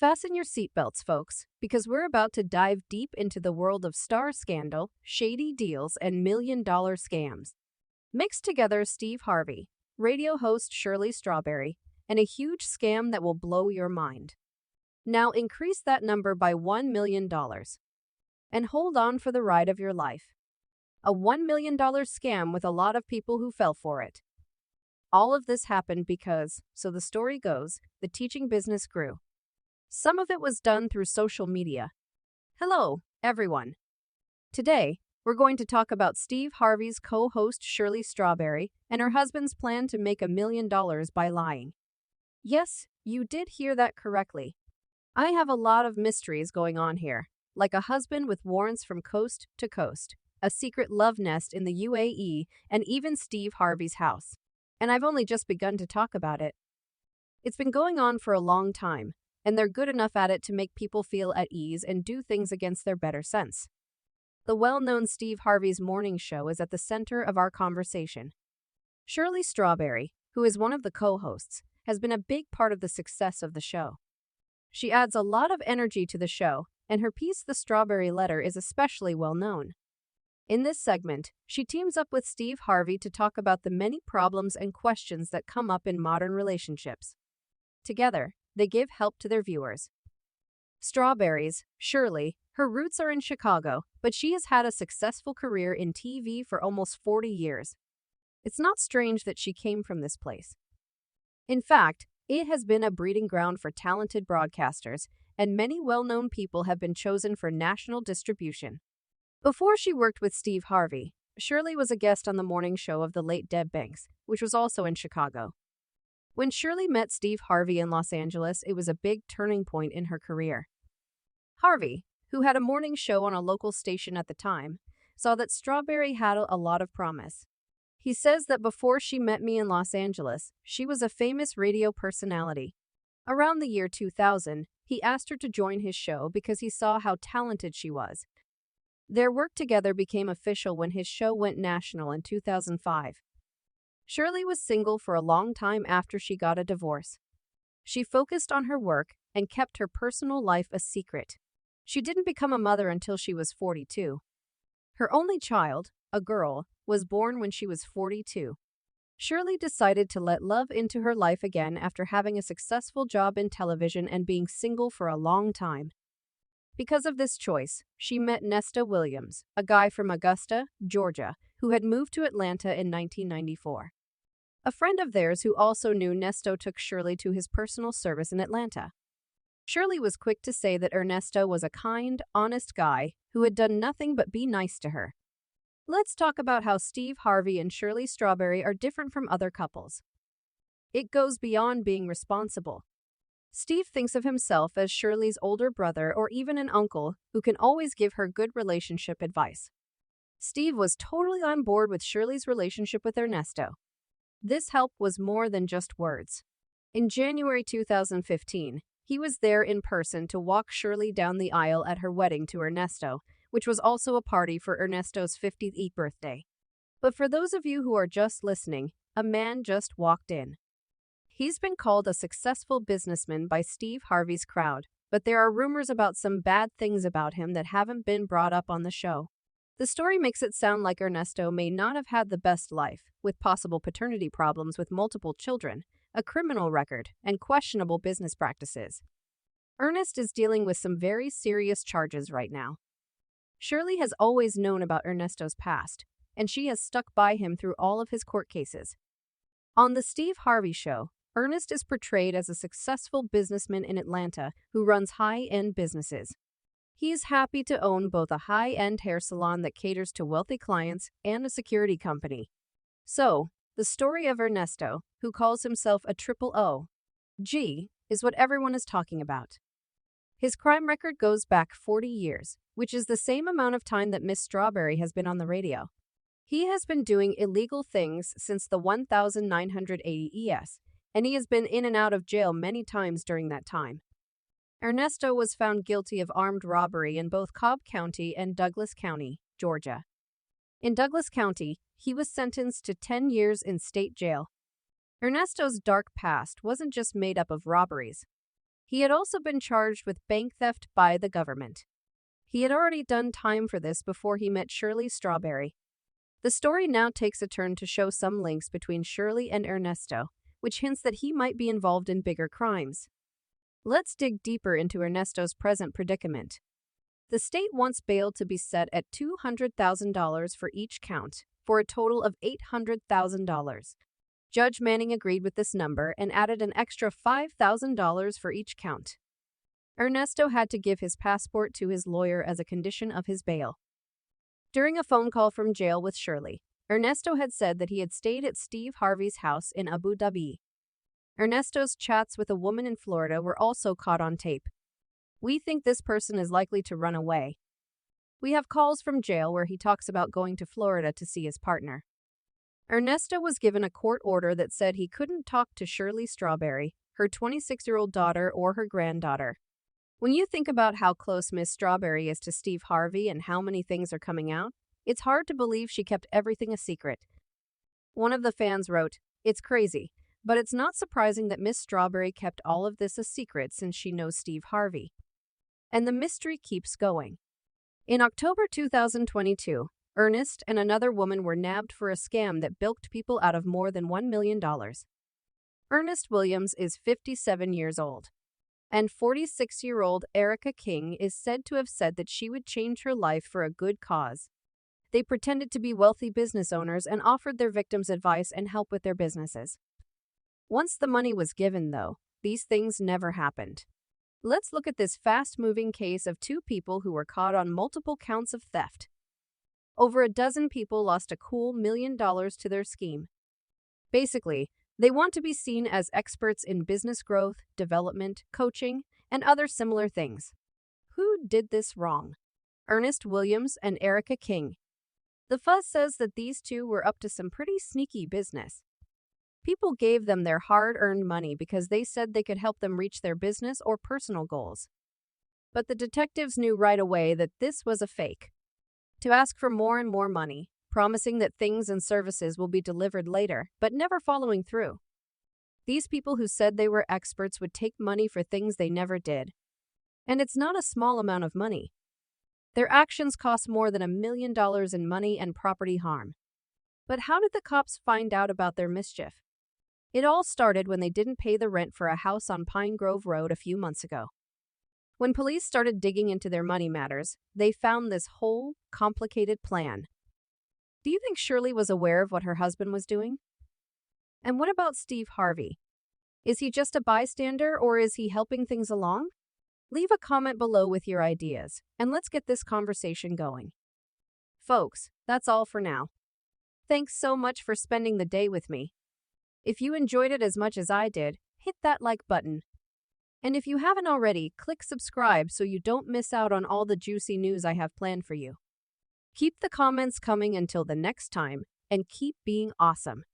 Fasten your seatbelts, folks, because we're about to dive deep into the world of star scandal, shady deals, and million-dollar scams. Mix together Steve Harvey, radio host Shirley Strawberry, and a huge scam that will blow your mind. Now increase that number by $1 million. And hold on for the ride of your life. A $1 million scam with a lot of people who fell for it. All of this happened because, so the story goes, the teaching business grew. Some of it was done through social media. Hello, everyone. Today, we're going to talk about Steve Harvey's co-host Shirley Strawberry and her husband's plan to make $1 million by lying. Yes, you did hear that correctly. I have a lot of mysteries going on here, like a husband with warrants from coast to coast, a secret love nest in the UAE, and even Steve Harvey's house. And I've only just begun to talk about it. It's been going on for a long time, and they're good enough at it to make people feel at ease and do things against their better sense. The well-known Steve Harvey's morning show is at the center of our conversation. Shirley Strawberry, who is one of the co-hosts, has been a big part of the success of the show. She adds a lot of energy to the show, and her piece The Strawberry Letter is especially well known. In this segment, she teams up with Steve Harvey to talk about the many problems and questions that come up in modern relationships. Together, they give help to their viewers. Strawberry's Shirley, her roots are in Chicago, but she has had a successful career in TV for almost 40 years. It's not strange that she came from this place. In fact, it has been a breeding ground for talented broadcasters, and many well-known people have been chosen for national distribution. Before she worked with Steve Harvey, Shirley was a guest on the morning show of the late Deb Banks, which was also in Chicago. When Shirley met Steve Harvey in Los Angeles, it was a big turning point in her career. Harvey, who had a morning show on a local station at the time, saw that Strawberry had a lot of promise. He says that before she met me in Los Angeles, she was a famous radio personality. Around the year 2000, he asked her to join his show because he saw how talented she was. Their work together became official when his show went national in 2005. Shirley was single for a long time after she got a divorce. She focused on her work and kept her personal life a secret. She didn't become a mother until she was 42. Her only child, a girl, was born when she was 42. Shirley decided to let love into her life again after having a successful job in television and being single for a long time. Because of this choice, she met Nesta Williams, a guy from Augusta, Georgia, who had moved to Atlanta in 1994. A friend of theirs who also knew Ernesto took Shirley to his personal service in Atlanta. Shirley was quick to say that Ernesto was a kind, honest guy who had done nothing but be nice to her. Let's talk about how Steve Harvey and Shirley Strawberry are different from other couples. It goes beyond being responsible. Steve thinks of himself as Shirley's older brother or even an uncle who can always give her good relationship advice. Steve was totally on board with Shirley's relationship with Ernesto. This help was more than just words. In January 2015, he was there in person to walk Shirley down the aisle at her wedding to Ernesto, which was also a party for Ernesto's 50th birthday. But for those of you who are just listening, a man just walked in. He's been called a successful businessman by Steve Harvey's crowd, but there are rumors about some bad things about him that haven't been brought up on the show. The story makes it sound like Ernesto may not have had the best life, with possible paternity problems with multiple children, a criminal record, and questionable business practices. Ernest is dealing with some very serious charges right now. Shirley has always known about Ernesto's past, and she has stuck by him through all of his court cases. On the Steve Harvey Show, Ernest is portrayed as a successful businessman in Atlanta who runs high-end businesses. He is happy to own both a high-end hair salon that caters to wealthy clients and a security company. So, the story of Ernesto, who calls himself a triple OG, is what everyone is talking about. His crime record goes back 40 years, which is the same amount of time that Miss Strawberry has been on the radio. He has been doing illegal things since the 1980 ES, and he has been in and out of jail many times during that time. Ernesto was found guilty of armed robbery in both Cobb County and Douglas County, Georgia. In Douglas County, he was sentenced to 10 years in state jail. Ernesto's dark past wasn't just made up of robberies. He had also been charged with bank theft by the government. He had already done time for this before he met Shirley Strawberry. The story now takes a turn to show some links between Shirley and Ernesto, which hints that he might be involved in bigger crimes. Let's dig deeper into Ernesto's present predicament. The state wants bail to be set at $200,000 for each count, for a total of $800,000. Judge Manning agreed with this number and added an extra $5,000 for each count. Ernesto had to give his passport to his lawyer as a condition of his bail. During a phone call from jail with Shirley, Ernesto had said that he had stayed at Steve Harvey's house in Abu Dhabi. Ernesto's chats with a woman in Florida were also caught on tape. We think this person is likely to run away. We have calls from jail where he talks about going to Florida to see his partner. Ernesto was given a court order that said he couldn't talk to Shirley Strawberry, her 26-year-old daughter, or her granddaughter. When you think about how close Miss Strawberry is to Steve Harvey and how many things are coming out, it's hard to believe she kept everything a secret. One of the fans wrote, "It's crazy, but it's not surprising that Miss Strawberry kept all of this a secret since she knows Steve Harvey." And the mystery keeps going. In October 2022, Ernest and another woman were nabbed for a scam that bilked people out of more than $1 million. Ernest Williams is 57 years old. And 46-year-old Erica King is said to have said that she would change her life for a good cause. They pretended to be wealthy business owners and offered their victims advice and help with their businesses. Once the money was given, though, these things never happened. Let's look at this fast-moving case of two people who were caught on multiple counts of theft. Over a dozen people lost a cool $1 million to their scheme. Basically, they want to be seen as experts in business growth, development, coaching, and other similar things. Who did this wrong? Ernest Williams and Erica King. The fuzz says that these two were up to some pretty sneaky business. People gave them their hard-earned money because they said they could help them reach their business or personal goals. But the detectives knew right away that this was a fake. To ask for more and more money, promising that things and services will be delivered later, but never following through. These people who said they were experts would take money for things they never did. And it's not a small amount of money. Their actions cost more than $1 million in money and property harm. But how did the cops find out about their mischief? It all started when they didn't pay the rent for a house on Pine Grove Road a few months ago. When police started digging into their money matters, they found this whole, complicated plan. Do you think Shirley was aware of what her husband was doing? And what about Steve Harvey? Is he just a bystander or is he helping things along? Leave a comment below with your ideas, and let's get this conversation going. Folks, that's all for now. Thanks so much for spending the day with me. If you enjoyed it as much as I did, hit that like button. And if you haven't already, click subscribe so you don't miss out on all the juicy news I have planned for you. Keep the comments coming until the next time, and keep being awesome.